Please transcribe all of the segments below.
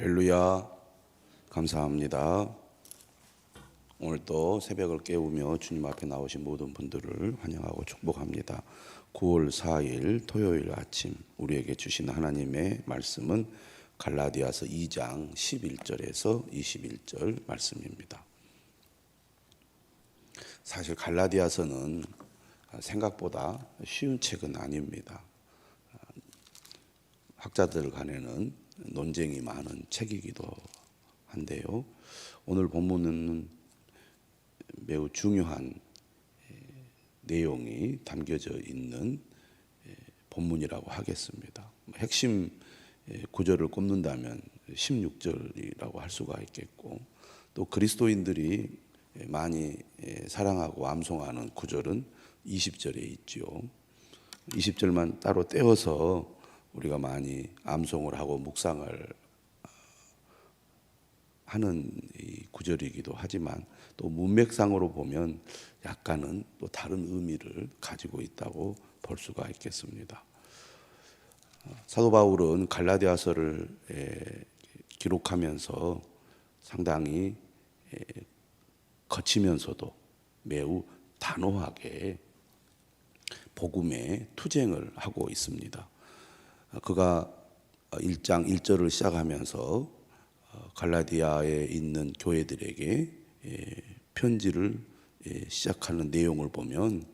할렐루야, 감사합니다. 오늘 또 새벽을 깨우며 주님 앞에 나오신 모든 분들을 환영하고 축복합니다. 9월 4일 토요일 아침 우리에게 주신 하나님의 말씀은 갈라디아서 2장 11절에서 21절 말씀입니다. 사실 갈라디아서는 생각보다 쉬운 책은 아닙니다. 학자들 간에는 논쟁이 많은 책이기도 한데요. 오늘 본문은 매우 중요한 내용이 담겨져 있는 본문이라고 하겠습니다. 핵심 구절을 꼽는다면 16절이라고 할 수가 있겠고, 또 그리스도인들이 많이 사랑하고 암송하는 구절은 20절에 있지요. 20절만 따로 떼어서 우리가 많이 암송을 하고 묵상을 하는 이 구절이기도 하지만, 또 문맥상으로 보면 약간은 또 다른 의미를 가지고 있다고 볼 수가 있겠습니다. 사도 바울은 갈라디아서를 기록하면서 상당히 거치면서도 매우 단호하게 복음의 투쟁을 하고 있습니다. 그가 1장 1절을 시작하면서 갈라디아에 있는 교회들에게 편지를 시작하는 내용을 보면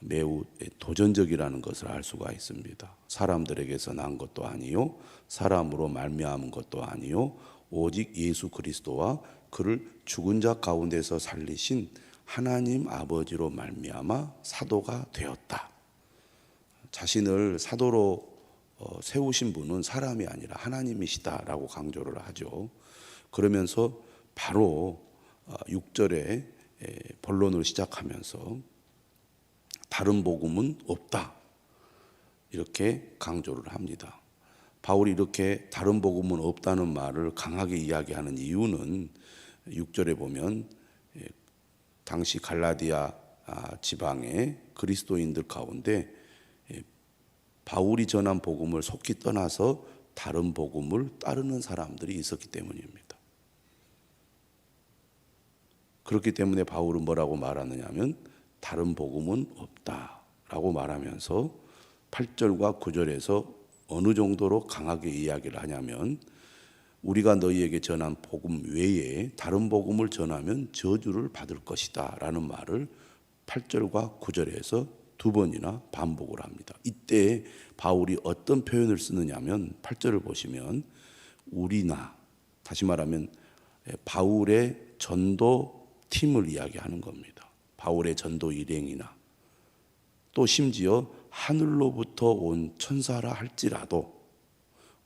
매우 도전적이라는 것을 알 수가 있습니다. 사람들에게서 난 것도 아니요, 사람으로 말미암은 것도 아니요, 오직 예수 그리스도와 그를 죽은 자 가운데서 살리신 하나님 아버지로 말미암아 사도가 되었다. 자신을 사도로 세우신 분은 사람이 아니라 하나님이시다라고 강조를 하죠. 그러면서 바로 6절에 본론을 시작하면서 다른 복음은 없다, 이렇게 강조를 합니다. 바울이 이렇게 다른 복음은 없다는 말을 강하게 이야기하는 이유는 6절에 보면 당시 갈라디아 지방의 그리스도인들 가운데 바울이 전한 복음을 속히 떠나서 다른 복음을 따르는 사람들이 있었기 때문입니다. 그렇기 때문에 바울은 뭐라고 말하느냐 하면 다른 복음은 없다라고 말하면서 8절과 9절에서 어느 정도로 강하게 이야기를 하냐면, 우리가 너희에게 전한 복음 외에 다른 복음을 전하면 저주를 받을 것이다 라는 말을 8절과 9절에서 두 번이나 반복을 합니다. 이때 바울이 어떤 표현을 쓰느냐 하면 8절을 보시면 우리나, 다시 말하면 바울의 전도 팀을 이야기하는 겁니다. 바울의 전도 일행이나, 또 심지어 하늘로부터 온 천사라 할지라도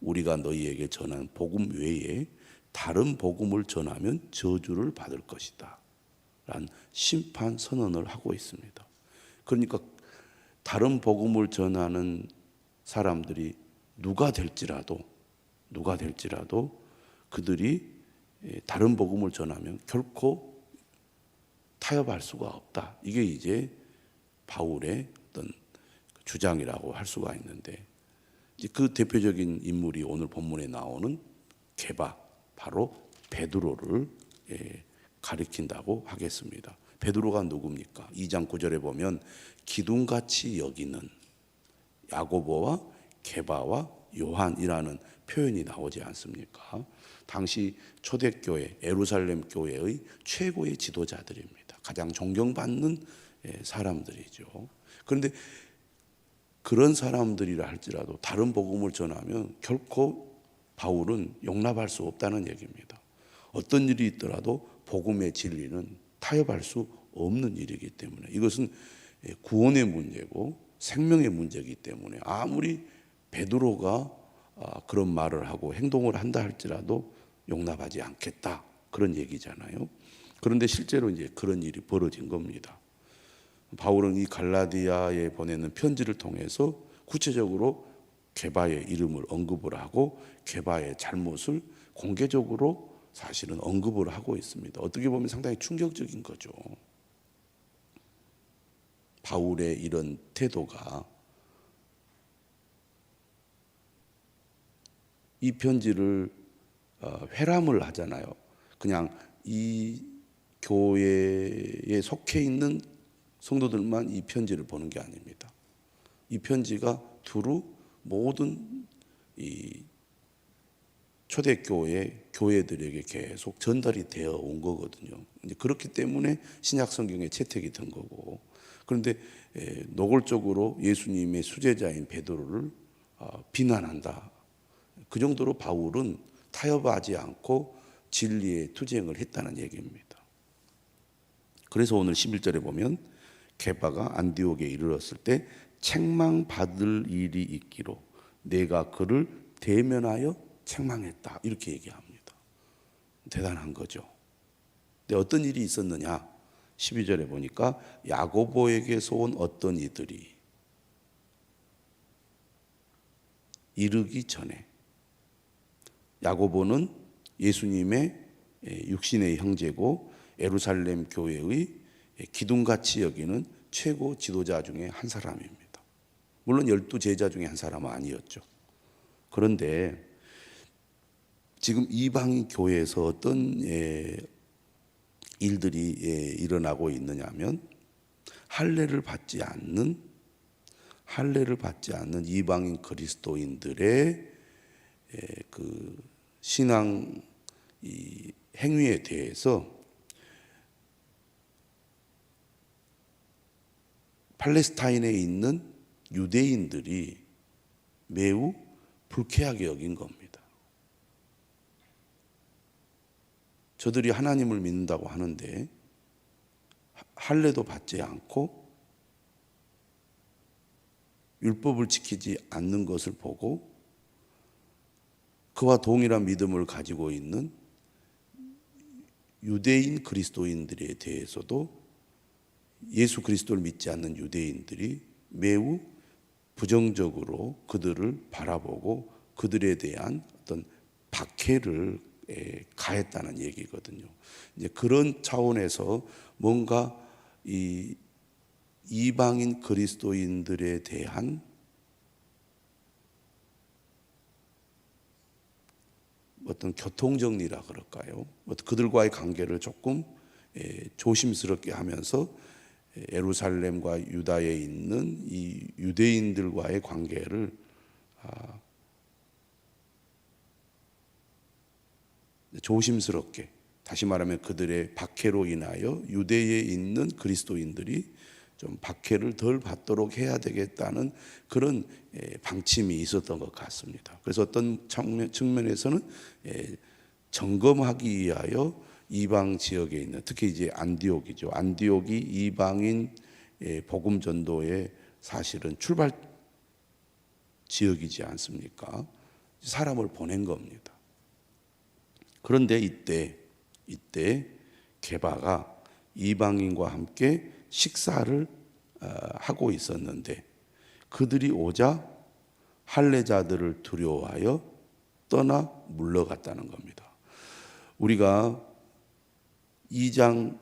우리가 너희에게 전한 복음 외에 다른 복음을 전하면 저주를 받을 것이다 라는 심판 선언을 하고 있습니다. 그러니까 다른 복음을 전하는 사람들이 누가 될지라도 그들이 다른 복음을 전하면 결코 타협할 수가 없다. 이게 이제 바울의 어떤 주장이라고 할 수가 있는데, 그 대표적인 인물이 오늘 본문에 나오는 게바, 바로 베드로를 가리킨다고 하겠습니다. 베드로가 누굽니까? 2장 9절에 보면 기둥같이 여기는 야고보와 게바와 요한이라는 표현이 나오지 않습니까? 당시 초대교회 예루살렘 교회의 최고의 지도자들입니다. 가장 존경받는 사람들이죠. 그런데 그런 사람들이라 할지라도 다른 복음을 전하면 결코 바울은 용납할 수 없다는 얘기입니다. 어떤 일이 있더라도 복음의 진리는 타협할 수 없는 일이기 때문에, 이것은 구원의 문제고 생명의 문제이기 때문에 아무리 베드로가 그런 말을 하고 행동을 한다 할지라도 용납하지 않겠다, 그런 얘기잖아요. 그런데 실제로 이제 그런 일이 벌어진 겁니다. 바울은 이 갈라디아에 보내는 편지를 통해서 구체적으로 게바의 이름을 언급을 하고 게바의 잘못을 공개적으로 사실은 언급을 하고 있습니다. 어떻게 보면 상당히 충격적인 거죠. 바울의 이런 태도가 이 편지를 회람을 하잖아요. 그냥 이 교회에 속해 있는 성도들만 이 편지를 보는 게 아닙니다. 이 편지가 두루 모든 이 초대교회 교회들에게 계속 전달이 되어 온 거거든요. 이제 그렇기 때문에 신약 성경에 채택이 된 거고. 그런데 노골적으로 예수님의 수제자인 베드로를 비난한다. 그 정도로 바울은 타협하지 않고 진리에 투쟁을 했다는 얘기입니다. 그래서 오늘 11절에 보면 게바가 안디옥에 이르렀을 때 책망받을 일이 있기로 내가 그를 대면하여 책망했다. 이렇게 얘기합니다. 대단한 거죠. 근데 어떤 일이 있었느냐? 12절에 보니까 야고보에게서 온 어떤 이들이 이르기 전에, 야고보는 예수님의 육신의 형제고 예루살렘 교회의 기둥같이 여기는 최고 지도자 중에 한 사람입니다. 물론 12제자 중에 한 사람은 아니었죠. 그런데 지금 이방인 교회에서 어떤 일들이 일어나고 있느냐 하면 할례를 받지 않는 이방인 그리스도인들의 그 신앙 이 행위에 대해서 팔레스타인에 있는 유대인들이 매우 불쾌하게 여긴 겁니다. 저들이 하나님을 믿는다고 하는데 할례도 받지 않고 율법을 지키지 않는 것을 보고 그와 동일한 믿음을 가지고 있는 유대인 그리스도인들에 대해서도 예수 그리스도를 믿지 않는 유대인들이 매우 부정적으로 그들을 바라보고 그들에 대한 어떤 박해를 가했다는 얘기거든요. 이제 그런 차원에서 뭔가 이 이방인 그리스도인들에 대한 어떤 교통정리라 그럴까요? 그들과의 관계를 조금 조심스럽게 하면서 예루살렘과 유다에 있는 이 유대인들과의 관계를 조심스럽게, 다시 말하면 그들의 박해로 인하여 유대에 있는 그리스도인들이 좀 박해를 덜 받도록 해야 되겠다는 그런 방침이 있었던 것 같습니다. 그래서 어떤 측면에서는 점검하기 위하여 이방 지역에 있는, 특히 이제 안디옥이죠. 안디옥이 이방인 복음 전도의 사실은 출발 지역이지 않습니까? 사람을 보낸 겁니다. 그런데 이때 게바가 이방인과 함께 식사를 하고 있었는데 그들이 오자 할례자들을 두려워하여 떠나 물러갔다는 겁니다. 우리가 2장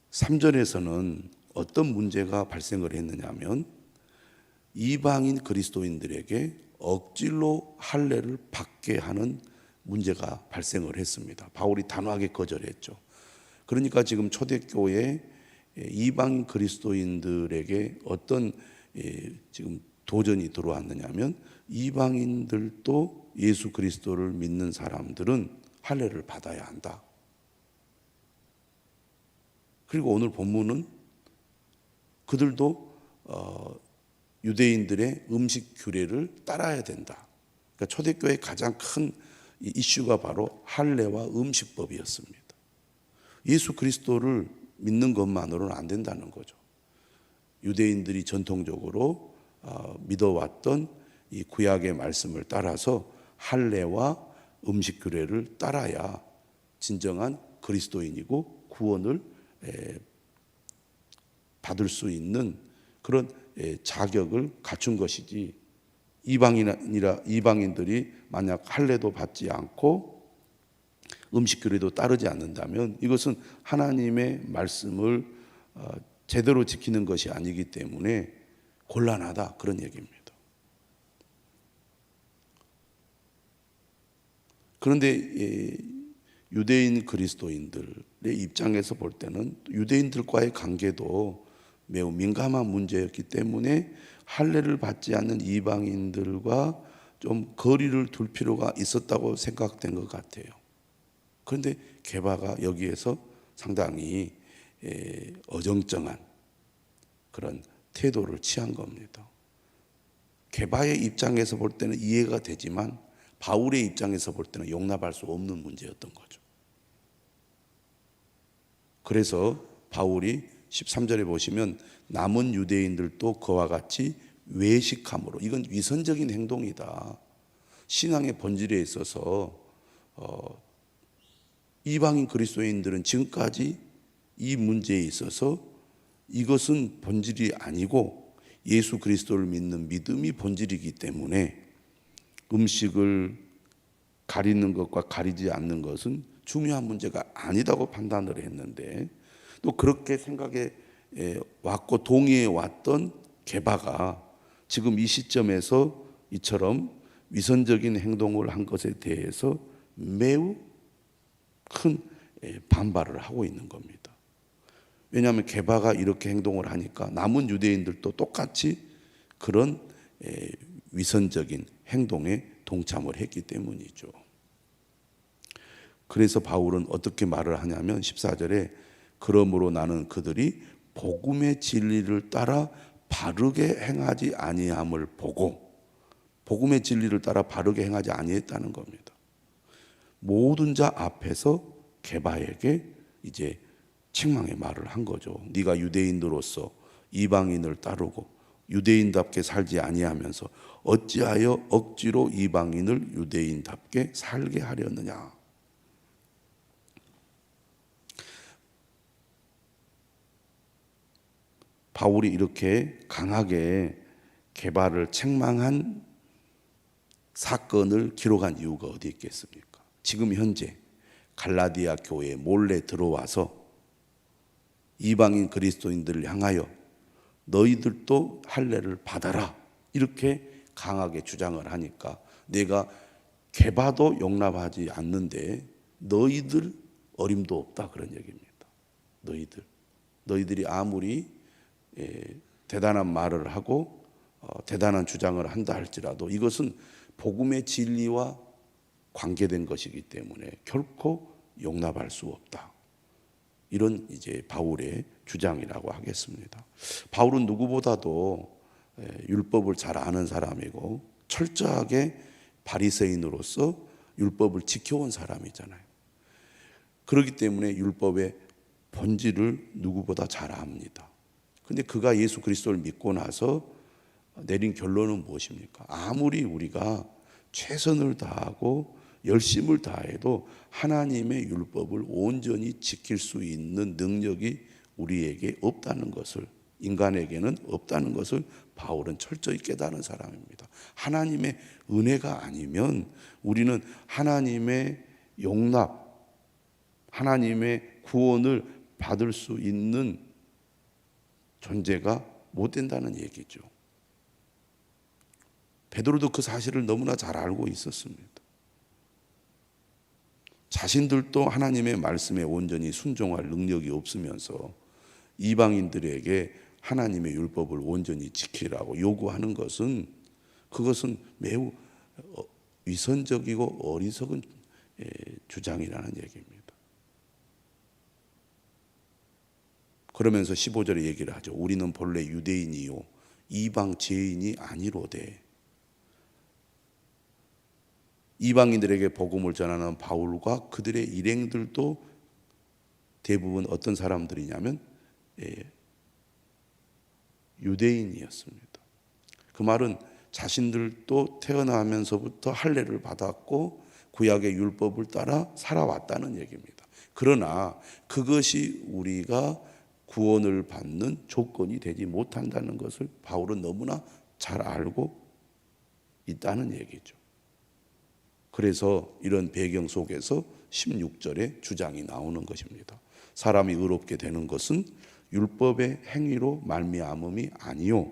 3절에서는 어떤 문제가 발생을 했느냐면 이방인 그리스도인들에게 억지로 할례를 받게 하는 문제가 발생을 했습니다. 바울이 단호하게 거절했죠. 그러니까 지금 초대교회 이방인 그리스도인들에게 어떤 지금 도전이 들어왔느냐면 이방인들도 예수 그리스도를 믿는 사람들은 할례를 받아야 한다. 그리고 오늘 본문은 그들도 유대인들의 음식 규례를 따라야 된다. 그러니까 초대교회의 가장 큰 이슈가 바로 할례와 음식법이었습니다. 예수 그리스도를 믿는 것만으로는 안 된다는 거죠. 유대인들이 전통적으로 믿어왔던 이 구약의 말씀을 따라서 할례와 음식 규례를 따라야 진정한 그리스도인이고 구원을 받을 수 있는 그런 자격을 갖춘 것이지, 이방인들이 만약 할례도 받지 않고 음식 규례도 따르지 않는다면 이것은 하나님의 말씀을 제대로 지키는 것이 아니기 때문에 곤란하다, 그런 얘기입니다. 그런데 유대인 그리스도인들의 입장에서 볼 때는 유대인들과의 관계도 매우 민감한 문제였기 때문에 할례를 받지 않는 이방인들과 좀 거리를 둘 필요가 있었다고 생각된 것 같아요. 그런데 게바가 여기에서 상당히 어정쩡한 그런 태도를 취한 겁니다. 게바의 입장에서 볼 때는 이해가 되지만 바울의 입장에서 볼 때는 용납할 수 없는 문제였던 거죠. 그래서 바울이 13절에 보시면 남은 유대인들도 그와 같이 외식함으로, 이건 위선적인 행동이다. 신앙의 본질에 있어서 이방인 그리스도인들은 지금까지 이 문제에 있어서 이것은 본질이 아니고 예수 그리스도를 믿는 믿음이 본질이기 때문에 음식을 가리는 것과 가리지 않는 것은 중요한 문제가 아니다고 판단을 했는데, 또 그렇게 생각해 왔고 동의해 왔던 게바가 지금 이 시점에서 이처럼 위선적인 행동을 한 것에 대해서 매우 큰 반발을 하고 있는 겁니다. 왜냐하면 게바가 이렇게 행동을 하니까 남은 유대인들도 똑같이 그런 위선적인 행동에 동참을 했기 때문이죠. 그래서 바울은 어떻게 말을 하냐면 14절에 그러므로 나는 그들이 복음의 진리를 따라 바르게 행하지 아니함을 보고, 복음의 진리를 따라 바르게 행하지 아니했다는 겁니다. 모든 자 앞에서 게바에게 이제 책망의 말을 한 거죠. 네가 유대인으로서 이방인을 따르고 유대인답게 살지 아니하면서 어찌하여 억지로 이방인을 유대인답게 살게 하려느냐. 바울이 이렇게 강하게 게바를 책망한 사건을 기록한 이유가 어디 있겠습니까? 지금 현재 갈라디아 교회에 몰래 들어와서 이방인 그리스도인들을 향하여 너희들도 할례를 받아라 이렇게 강하게 주장을 하니까 내가 게바도 용납하지 않는데 너희들 어림도 없다 그런 얘기입니다. 너희들이 아무리 대단한 말을 하고 대단한 주장을 한다 할지라도 이것은 복음의 진리와 관계된 것이기 때문에 결코 용납할 수 없다. 이런 이제 바울의 주장이라고 하겠습니다. 바울은 누구보다도 율법을 잘 아는 사람이고 철저하게 바리새인으로서 율법을 지켜온 사람이잖아요. 그렇기 때문에 율법의 본질을 누구보다 잘 압니다. 근데 그가 예수 그리스도를 믿고 나서 내린 결론은 무엇입니까? 아무리 우리가 최선을 다하고 열심을 다해도 하나님의 율법을 온전히 지킬 수 있는 능력이 우리에게 없다는 것을, 인간에게는 없다는 것을 바울은 철저히 깨달은 사람입니다. 하나님의 은혜가 아니면 우리는 하나님의 용납, 하나님의 구원을 받을 수 있는 존재가 못 된다는 얘기죠. 베드로도 그 사실을 너무나 잘 알고 있었습니다. 자신들도 하나님의 말씀에 온전히 순종할 능력이 없으면서 이방인들에게 하나님의 율법을 온전히 지키라고 요구하는 것은 그것은 매우 위선적이고 어리석은 주장이라는 얘기입니다. 그러면서 15절에 얘기를 하죠. 우리는 본래 유대인이요 이방 죄인이 아니로되. 이방인들에게 복음을 전하는 바울과 그들의 일행들도 대부분 어떤 사람들이냐면 유대인이었습니다. 그 말은 자신들도 태어나면서부터 할례를 받았고 구약의 율법을 따라 살아왔다는 얘기입니다. 그러나 그것이 우리가 구원을 받는 조건이 되지 못한다는 것을 바울은 너무나 잘 알고 있다는 얘기죠. 그래서 이런 배경 속에서 16절에 주장이 나오는 것입니다. 사람이 의롭게 되는 것은 율법의 행위로 말미암음이 아니요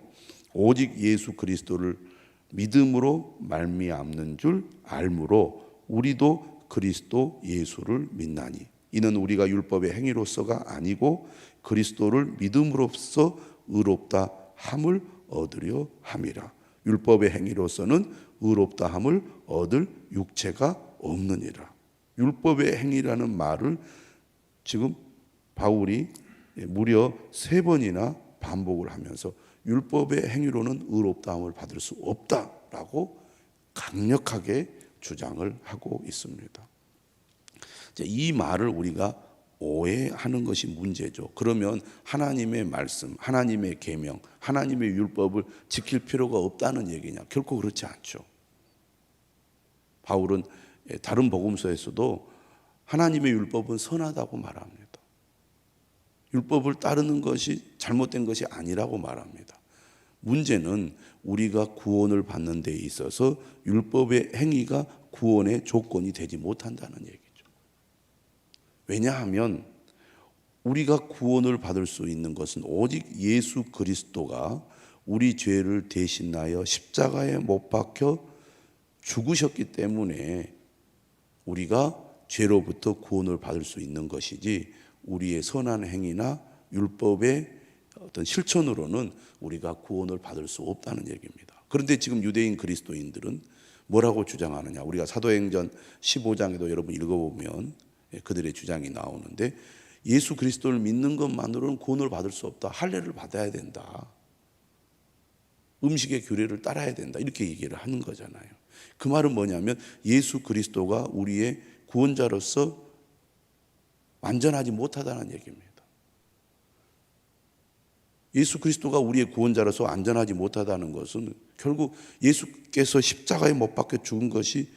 오직 예수 그리스도를 믿음으로 말미암는 줄 알므로 우리도 그리스도 예수를 믿나니 이는 우리가 율법의 행위로서가 아니고 그리스도를 믿음으로써 의롭다 함을 얻으려 함이라. 율법의 행위로서는 의롭다 함을 얻을 육체가 없느니라. 율법의 행위라는 말을 지금 바울이 무려 3번이나 반복을 하면서 율법의 행위로는 의롭다함을 받을 수 없다라고 강력하게 주장을 하고 있습니다. 이 말을 우리가 오해하는 것이 문제죠. 그러면 하나님의 말씀, 하나님의 계명, 하나님의 율법을 지킬 필요가 없다는 얘기냐? 결코 그렇지 않죠. 바울은 다른 복음서에서도 하나님의 율법은 선하다고 말합니다. 율법을 따르는 것이 잘못된 것이 아니라고 말합니다. 문제는 우리가 구원을 받는 데 있어서 율법의 행위가 구원의 조건이 되지 못한다는 얘기죠. 왜냐하면 우리가 구원을 받을 수 있는 것은 오직 예수 그리스도가 우리 죄를 대신하여 십자가에 못 박혀 죽으셨기 때문에 우리가 죄로부터 구원을 받을 수 있는 것이지, 우리의 선한 행위나 율법의 어떤 실천으로는 우리가 구원을 받을 수 없다는 얘기입니다. 그런데 지금 유대인 그리스도인들은 뭐라고 주장하느냐? 우리가 사도행전 15장에도 여러분 읽어보면 그들의 주장이 나오는데, 예수 그리스도를 믿는 것만으로는 구원을 받을 수 없다. 할례를 받아야 된다. 음식의 규례를 따라야 된다. 이렇게 얘기를 하는 거잖아요. 그 말은 뭐냐면 예수 그리스도가 우리의 구원자로서 완전하지 못하다는 얘기입니다. 예수 그리스도가 우리의 구원자로서 완전하지 못하다는 것은 결국 예수께서 십자가에 못 박혀 죽은 것이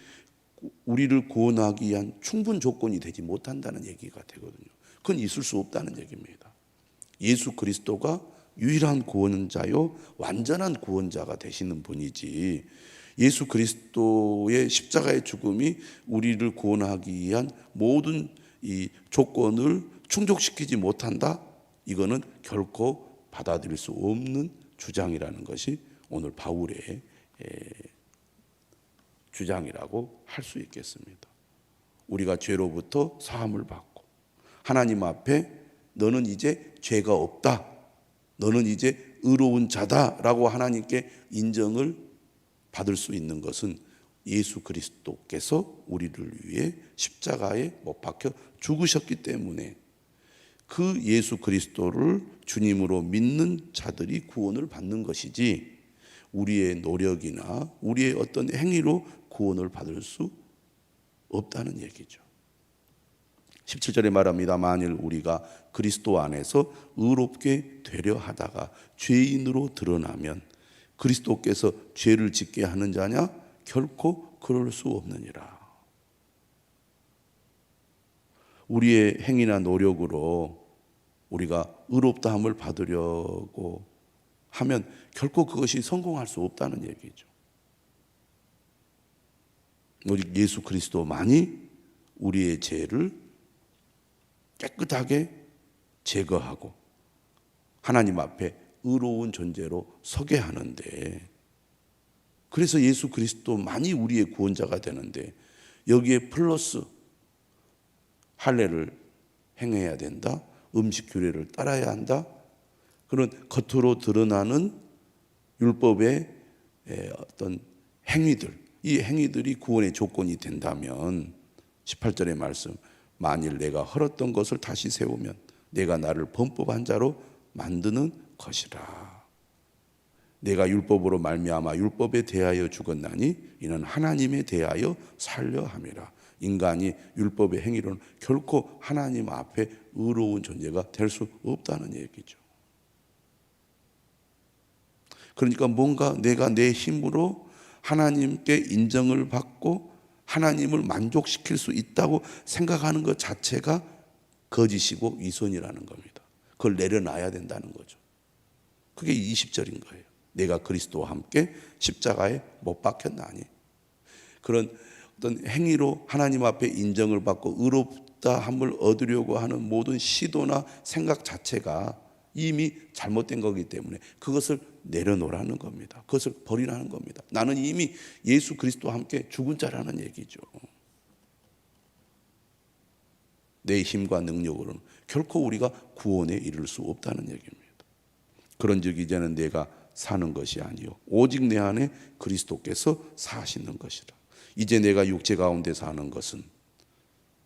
우리를 구원하기 위한 충분 조건이 되지 못한다는 얘기가 되거든요. 그건 있을 수 없다는 얘기입니다. 예수 그리스도가 유일한 구원자요 완전한 구원자가 되시는 분이지, 예수 그리스도의 십자가의 죽음이 우리를 구원하기 위한 모든 이 조건을 충족시키지 못한다? 이거는 결코 받아들일 수 없는 주장이라는 것이 오늘 바울의 주장이라고 할 수 있겠습니다. 우리가 죄로부터 사함을 받고 하나님 앞에 너는 이제 죄가 없다, 너는 이제 의로운 자다라고 하나님께 인정을 받을 수 있는 것은 예수 그리스도께서 우리를 위해 십자가에 못 박혀 죽으셨기 때문에, 그 예수 그리스도를 주님으로 믿는 자들이 구원을 받는 것이지, 우리의 노력이나 우리의 어떤 행위로 구원을 받을 수 없다는 얘기죠. 17절에 말합니다. 만일 우리가 그리스도 안에서 의롭게 되려 하다가 죄인으로 드러나면 그리스도께서 죄를 짓게 하는 자냐? 결코 그럴 수 없느니라. 우리의 행위나 노력으로 우리가 의롭다함을 받으려고 하면 결코 그것이 성공할 수 없다는 얘기죠. 오직 예수 그리스도만이 우리의 죄를 깨끗하게 제거하고 하나님 앞에 의로운 존재로 서게 하는데, 그래서 예수 그리스도만이 우리의 구원자가 되는데, 여기에 플러스 할례를 행해야 된다, 음식 규례를 따라야 한다, 그런 겉으로 드러나는 율법의 어떤 행위들, 이 행위들이 구원의 조건이 된다면 18절의 말씀, 만일 내가 헐었던 것을 다시 세우면 내가 나를 범법한 자로 만드는 것이라. 내가 율법으로 말미암아 율법에 대하여 죽었나니 이는 하나님에 대하여 살려 함이라. 인간이 율법의 행위로는 결코 하나님 앞에 의로운 존재가 될 수 없다는 얘기죠. 그러니까 뭔가 내가 내 힘으로 하나님께 인정을 받고 하나님을 만족시킬 수 있다고 생각하는 것 자체가 거짓이고 위선이라는 겁니다. 그걸 내려놔야 된다는 거죠. 그게 20절인 거예요. 내가 그리스도와 함께 십자가에 못 박혔나니. 그런 어떤 행위로 하나님 앞에 인정을 받고 의롭다함을 얻으려고 하는 모든 시도나 생각 자체가 이미 잘못된 거기 때문에 그것을 내려놓으라는 겁니다. 그것을 버리라는 겁니다. 나는 이미 예수 그리스도와 함께 죽은 자라는 얘기죠. 내 힘과 능력으로는 결코 우리가 구원에 이를 수 없다는 얘기입니다. 그런즉 이제는 내가 사는 것이 아니요 오직 내 안에 그리스도께서 사시는 것이라. 이제 내가 육체 가운데 사는 것은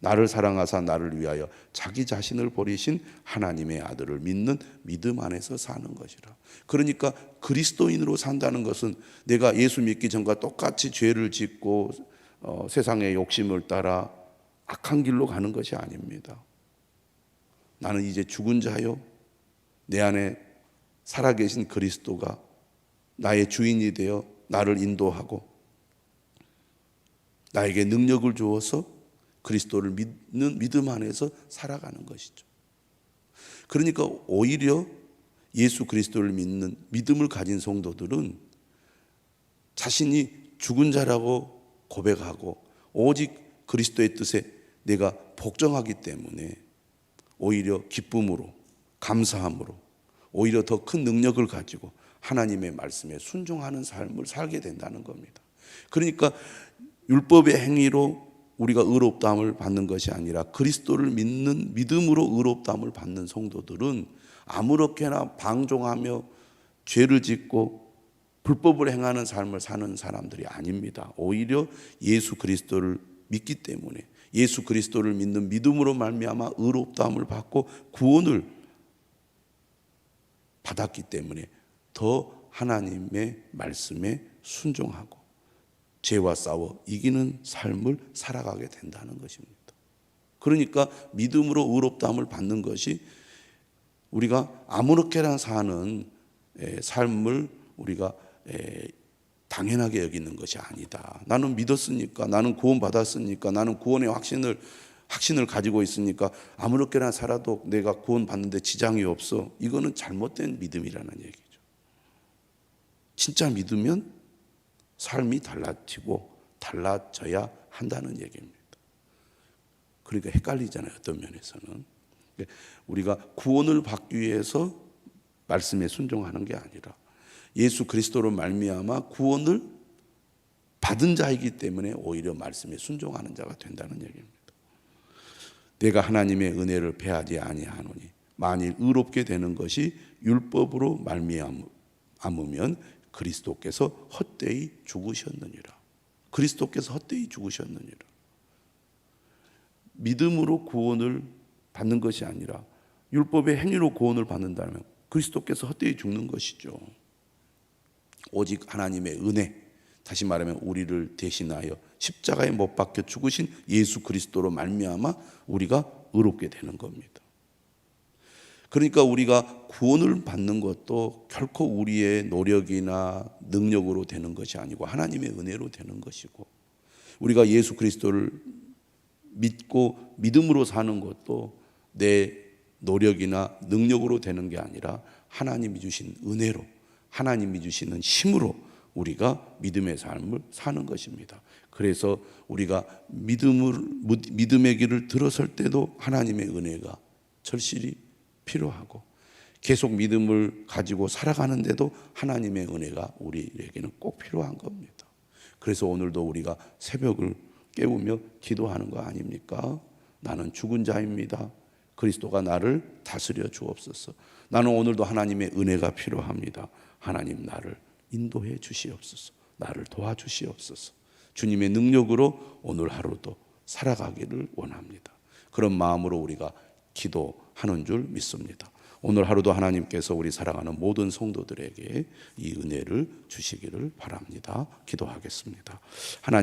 나를 사랑하사 나를 위하여 자기 자신을 버리신 하나님의 아들을 믿는 믿음 안에서 사는 것이라. 그러니까 그리스도인으로 산다는 것은 내가 예수 믿기 전과 똑같이 죄를 짓고 세상의 욕심을 따라 악한 길로 가는 것이 아닙니다. 나는 이제 죽은 자요 내 안에 살아계신 그리스도가 나의 주인이 되어 나를 인도하고 나에게 능력을 주어서 그리스도를 믿는 믿음 안에서 살아가는 것이죠. 그러니까 오히려 예수 그리스도를 믿는 믿음을 가진 성도들은 자신이 죽은 자라고 고백하고 오직 그리스도의 뜻에 내가 복종하기 때문에 오히려 기쁨으로 감사함으로 오히려 더 큰 능력을 가지고 하나님의 말씀에 순종하는 삶을 살게 된다는 겁니다. 그러니까 율법의 행위로 우리가 의롭다함을 받는 것이 아니라 그리스도를 믿는 믿음으로 의롭다함을 받는 성도들은 아무렇게나 방종하며 죄를 짓고 불법을 행하는 삶을 사는 사람들이 아닙니다. 오히려 예수 그리스도를 믿기 때문에 예수 그리스도를 믿는 믿음으로 말미암아 의롭다함을 받고 구원을 받았기 때문에 더 하나님의 말씀에 순종하고 죄와 싸워 이기는 삶을 살아가게 된다는 것입니다. 그러니까 믿음으로 의롭다함을 받는 것이 우리가 아무렇게나 사는 삶을 우리가 당연하게 여기는 것이 아니다. 나는 믿었으니까, 나는 구원받았으니까, 나는 구원의 확신을 가지고 있으니까 아무렇게나 살아도 내가 구원받는데 지장이 없어. 이거는 잘못된 믿음이라는 얘기죠. 진짜 믿으면 삶이 달라지고 달라져야 한다는 얘기입니다. 그러니까 헷갈리잖아요. 어떤 면에서는. 우리가 구원을 받기 위해서 말씀에 순종하는 게 아니라 예수 그리스도로 말미암아 구원을 받은 자이기 때문에 오히려 말씀에 순종하는 자가 된다는 얘기입니다. 내가 하나님의 은혜를 패하지 아니하노니 만일 의롭게 되는 것이 율법으로 말미암으면 그리스도께서 헛되이 죽으셨느니라. 그리스도께서 헛되이 죽으셨느니라. 믿음으로 구원을 받는 것이 아니라 율법의 행위로 구원을 받는다면 그리스도께서 헛되이 죽는 것이죠. 오직 하나님의 은혜, 다시 말하면 우리를 대신하여 십자가에 못 박혀 죽으신 예수 그리스도로 말미암아 우리가 의롭게 되는 겁니다. 그러니까 우리가 구원을 받는 것도 결코 우리의 노력이나 능력으로 되는 것이 아니고 하나님의 은혜로 되는 것이고, 우리가 예수 그리스도를 믿고 믿음으로 사는 것도 내 노력이나 능력으로 되는 게 아니라 하나님이 주신 은혜로, 하나님이 주시는 힘으로 우리가 믿음의 삶을 사는 것입니다. 그래서 우리가 믿음의 길을 들어설 때도 하나님의 은혜가 절실히 필요하고, 계속 믿음을 가지고 살아가는데도 하나님의 은혜가 우리에게는 꼭 필요한 겁니다. 그래서 오늘도 우리가 새벽을 깨우며 기도하는 거 아닙니까? 나는 죽은 자입니다. 그리스도가 나를 다스려 주옵소서. 나는 오늘도 하나님의 은혜가 필요합니다. 하나님 나를 인도해 주시옵소서. 나를 도와주시옵소서. 주님의 능력으로 오늘 하루도 살아가기를 원합니다. 그런 마음으로 우리가 기도하는 줄 믿습니다. 오늘 하루도 하나님께서 우리 사랑하는 모든 성도들에게 이 은혜를 주시기를 바랍니다. 기도하겠습니다. 하나님